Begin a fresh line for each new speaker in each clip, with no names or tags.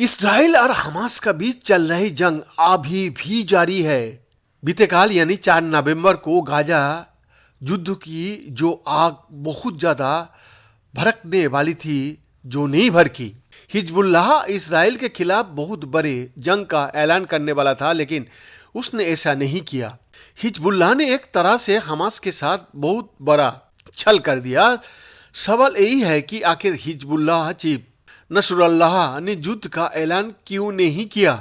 Israel और Hamas का बीच चल रही जंग अभी भी जारी है। बीते काल यानी 4 नवंबर को गाजा युद्ध की जो आग बहुत ज्यादा भड़कने वाली थी, जो नहीं भड़की। हिजबुल्लाह इसराइल के खिलाफ बहुत बड़े जंग का ऐलान करने वाला था, लेकिन उसने ऐसा नहीं किया। हिजबुल्लाह ने एक तरह से हमास के साथ बहुत बड़ा छल कर दिया। सवाल यही है कि आखिर हिजबुल्लाह चीफ नसरुल्लाह ने युद्ध का ऐलान क्यों नहीं किया?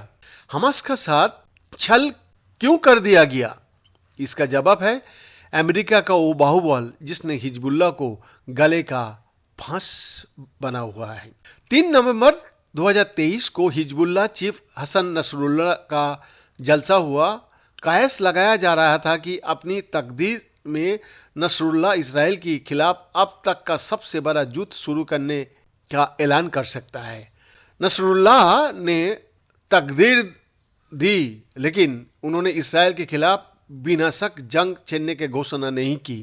हमास का साथ छल क्यों कर दिया गया? इसका जवाब है अमेरिका का वो बाहुबल जिसने हिजबुल्लाह को गले का फांस बना हुआ है। 3 नवंबर 2023 को हिजबुल्लाह चीफ हसन नसरुल्लाह का जलसा हुआ। कयास लगाया जा रहा था कि अपनी तकदीर में नसरुल्लाह इसराइल के खिलाफ अब तक का सबसे बड़ा युद्ध शुरू करने का ऐलान कर सकता है। नसरुल्लाह ने तकदीर दी, लेकिन उन्होंने इसराइल के खिलाफ बिना शक जंग छेड़ने की घोषणा नहीं की।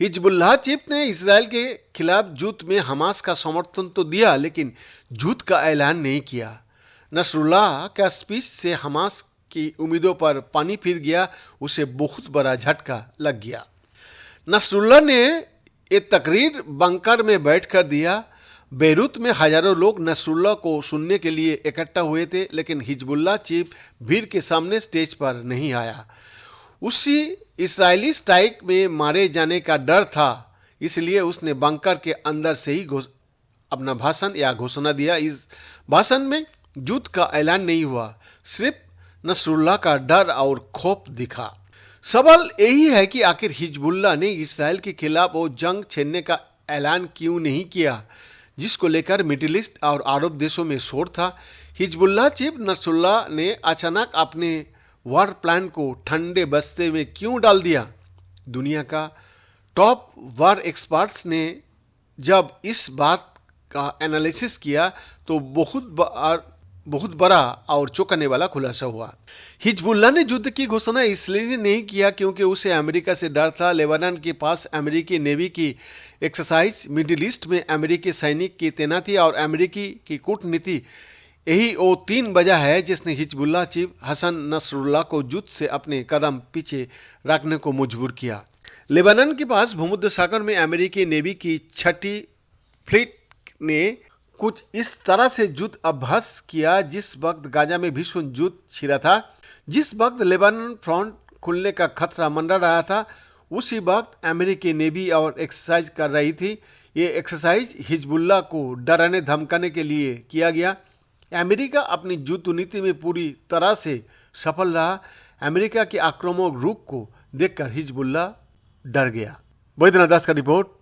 हिजबुल्लाह चीफ ने इसराइल के खिलाफ युद्ध में हमास का समर्थन तो दिया, लेकिन युद्ध का ऐलान नहीं किया। नसरुल्लाह का स्पीच से हमास की उम्मीदों पर पानी फिर गया, उसे बहुत बड़ा झटका लग गया। नसरुल्लाह ने ये तकरीर बंकर में बैठकर दिया। बेरूत में हजारों लोग नसरुल्लाह को सुनने के लिए इकट्ठा हुए थे, लेकिन हिजबुल्लाह चीफ भीड़ के सामने स्टेज पर नहीं आया। उसी इस्राएली स्ट्राइक में मारे जाने का डर था, इसलिए उसने बंकर के अंदर से ही अपना भाषण या घोषणा दिया। इस भाषण में युद्ध का ऐलान नहीं हुआ, सिर्फ नसरुल्लाह का डर और खौफ दिखा। सवाल यही है कि आखिर हिजबुल्लाह ने इसराइल के खिलाफ वो जंग छेड़ने का ऐलान क्यों नहीं किया, जिसको लेकर मिडिल ईस्ट और अरब देशों में शोर था। हिजबुल्लाह चीफ नसरुल्लाह ने अचानक अपने वार प्लान को ठंडे बस्ते में क्यों डाल दिया? दुनिया का टॉप वार एक्सपर्ट्स ने जब इस बात का एनालिसिस किया तो बहुत बड़ा और चौंकाने वाला खुलासा हुआ। हिजबुल्लाह ने युद्ध की घोषणा इसलिए नहीं किया क्योंकि उसे अमेरिका से डर था। लेबनान के पास अमेरिकी नेवी की एक्सरसाइज, मिडिल ईस्ट में अमेरिकी सैनिक की तैनाती और अमेरिकी की कूटनीति, यही वो 3 वजह है जिसने हिजबुल्लाह चीफ हसन नसरुल्लाह को युद्ध से अपने कदम पीछे रखने को मजबूर किया। लेबनान के पास भूमध्य सागर में अमेरिकी नेवी की 6ठी फ्लीट ने कुछ इस तरह से युद्ध अभ्यास किया जिस वक्त गाजा में भीषण युद्ध छिड़ा था, जिस वक्त लेबनान फ्रंट खुलने का खतरा मंडरा रहा था, उसी वक्त अमेरिकी नेवी और एक्सरसाइज कर रही थी। ये एक्सरसाइज हिजबुल्लाह को डराने धमकाने के लिए किया गया। अमेरिका अपनी युद्ध नीति में पूरी तरह से सफल रहा। अमेरिका के आक्रामक रूप को देखकर हिजबुल्लाह डर गया। बैद्यनाथ दास का रिपोर्ट।